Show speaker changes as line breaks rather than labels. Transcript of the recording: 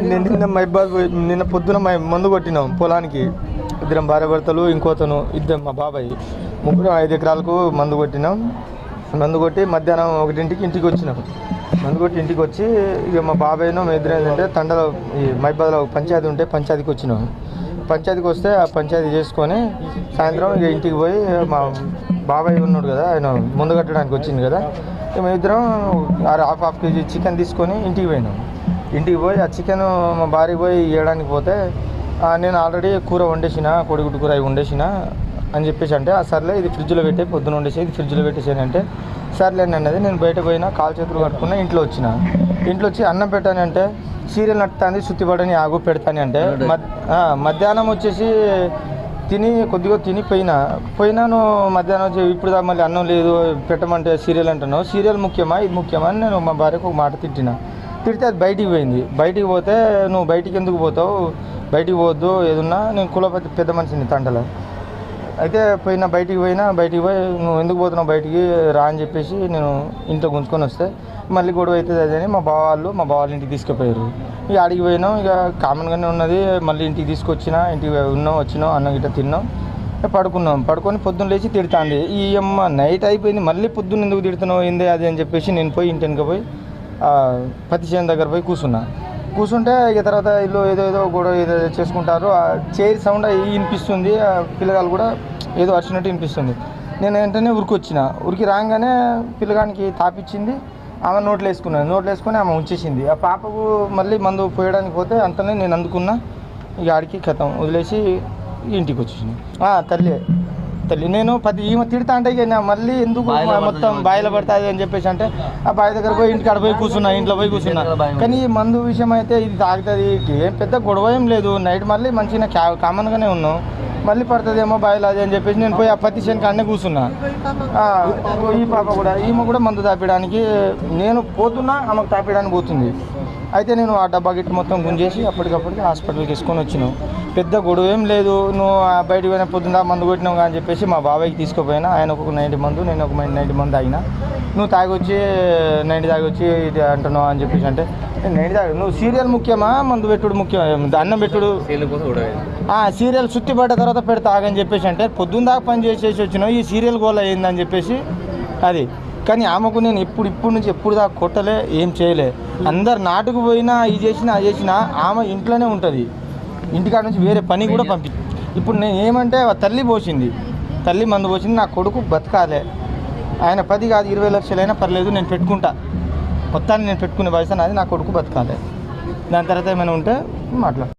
నిన్న పొద్దున మందు కొట్టినాం పొలానికి. ఇద్దరం భార్యాభర్తలు, ఇంకోతను, ఇద్దరు మా బాబాయ్, ముగ్గురు 5 ఎకరాలకు మందు కొట్టినాం. మందు కొట్టి మధ్యాహ్నం 1ంటికి ఇంటికి వచ్చినాం. మందు కొట్టి ఇంటికి వచ్చి ఇక మా బాబాయ్ను మా ఇద్దరు ఏంటంటే తండలో ఈ మైబాద్లో పంచాయతీ ఉంటే పంచాయతీకి వచ్చినాం. పంచాయతీకి వస్తే ఆ పంచాయతీ చేసుకొని సాయంత్రం ఇక ఇంటికి పోయి మా బాబాయ్ ఉన్నాడు కదా, ఆయన ముందు కట్టడానికి వచ్చింది కదా, మేము ఇద్దరం హాఫ్ కేజీ చికెన్ తీసుకొని ఇంటికి పోయినాం. ఇంటికి పోయి ఆ చికెన్ మా భార్యకి పోయి ఇవ్వడానికి పోతే నేను ఆల్రెడీ కూర వండేసిన, కోడిగుడ్డు కూర వండేసిన అని చెప్పేసి అంటే సర్లే ఇది ఫ్రిడ్జ్లో పెట్టే, పొద్దున వండేసి ఇది ఫ్రిడ్జ్లో పెట్టేసాను అంటే సర్లేండి అన్నది. నేను బయట పోయినా, కాలు చేతులు కట్టుకున్నా, ఇంట్లో వచ్చిన. ఇంట్లో వచ్చి అన్నం పెట్టానంటే సీరియల్ నట్టుతుంది, సుత్తిపడని ఆగు పెడతాను అంటే మధ్యాహ్నం వచ్చేసి కొద్దిగా తిని పోయినాను. మధ్యాహ్నం వచ్చి ఇప్పుడు దా మళ్ళీ అన్నం లేదు పెట్టమంటే సీరియల్ అంటున్నావు, సీరియల్ ముఖ్యమా ఇది ముఖ్యమా అని నేను మా భార్యకు ఒక మాట తిడితే అది బయటికి పోయింది. బయటికి పోతే నువ్వు బయటికి ఎందుకు పోతావు, బయటికి పోవద్దు, ఏదున్నా నేను కులపతి పెద్ద మనిషిని తండలో అయితే బయటికి పోయి నువ్వు ఎందుకు పోతున్నావు బయటికి రా అని చెప్పేసి నేను ఇంట్లో గుంజుకొని వస్తే మళ్ళీ గొడవ అవుతుంది అదే అని మా బావాళ్ళు ఇంటికి తీసుకుపోయారు. ఇక ఆడికి పోయినాం, ఇక కామన్గానే ఉన్నది. మళ్ళీ ఇంటికి తీసుకొచ్చినా, ఇంటికి వచ్చినాం, అన్నం గిట్ట తిన్నాం, పడుకొని పొద్దున్న లేచి తిడుతుంది. ఈ అమ్మ నైట్ అయిపోయింది, మళ్ళీ పొద్దున్న ఎందుకు తిడుతున్నావు ఏంది అది అని చెప్పేసి నేను పోయి ఇంటి వెనుక పోయి పత్తి చేను దగ్గర పోయి కూర్చుంటే ఇక తర్వాత ఇల్లు ఏదో గొడవ ఏదో చేసుకుంటారు. ఆ చైర్ సౌండ్ వినిపిస్తుంది, పిల్లగాళ్ళు కూడా ఏదో అరిచినట్టు వినిపిస్తుంది. నేను వెంటనే ఉరికి రాగానే పిల్లగానికి తాపిచ్చింది, ఆమె నోట్లో వేసుకొని ఆమె ఉంచేసింది. ఆ పాపకు మళ్ళీ మందు పోయడానికి పోతే అంతనే నేను అందుకున్నా. ఇక ఆడికి కథం వదిలేసి ఇంటికి వచ్చేసింది. తల్లి నేను ఈమె తిడతా అంటే ఇక మళ్ళీ ఎందుకు మొత్తం బాయిలో పడుతుంది అని చెప్పేసి అంటే ఆ బావి దగ్గర పోయి ఇంటికి పోయి ఇంట్లో పోయి కూర్చున్నా. కానీ ఈ మందు విషయం అయితే ఇది తాగుతుంది, ఏం పెద్ద గొడవ ఏం లేదు. నైట్ మళ్ళీ మంచిగా కామన్గానే ఉన్నాం, మళ్ళీ పడుతుందేమో బాయిలో అది అని చెప్పేసి నేను పోయి ఆ పత్తి చేను కాడనే కూర్చున్నా. ఈ పాప కూడా ఈమె కూడా మందు తాపడానికి నేను పోతున్నా, ఆమెకు తాపడానికి పోతుంది. అయితే నేను ఆ డబ్బా గిట్టు మొత్తం గుంజేసి అప్పటికప్పటికి హాస్పిటల్కి వేసుకొని వచ్చినావు. పెద్ద గొడవ ఏం లేదు. నువ్వు బయటికి పోయిన పొద్దున్న మందు కొట్టినావు అని చెప్పేసి మా బాబాయ్కి తీసుకుపోయినా. ఆయన ఒక 90 మందు, నేను ఒక 90 మంది తాగినా. నువ్వు తాగొచ్చి 90 తాగొచ్చి ఇది అంటున్నావు అని చెప్పేసి అంటే 90 తాగి నువ్వు సీరియల్ ముఖ్యమా మందు పెట్టుడు ముఖ్యం, అన్నం పెట్టుడు సీరియల్ సుత్తి పడ్డ తర్వాత పెడతా ఆగని చెప్పేసి అంటే పొద్దున్న దాకా పని చేసేసి వచ్చినావు, ఈ సీరియల్ గోల్ అయ్యిందని చెప్పేసి అది. కానీ ఆమెకు నేను ఇప్పటి నుంచి ఎప్పుడు దాకా కొట్టలే, ఏం చేయలే. అందరు నాటుకు పోయినా ఇది చేసినా అది చేసినా ఆమె ఇంట్లోనే ఉంటుంది. ఇంటికాడ నుంచి వేరే పని కూడా ఇప్పుడు నేను ఏమంటే తల్లి మందు పోసింది, నా కొడుకు బతకాలే. ఆయన 10 కాదు 20 లక్షలైనా పర్లేదు, నేను పెట్టుకుంటా, మొత్తాన్ని నేను పెట్టుకునే వయసు నాది, నా కొడుకు బతకాలే. దాని తర్వాత ఏమైనా ఉంటే మాట్లాడు.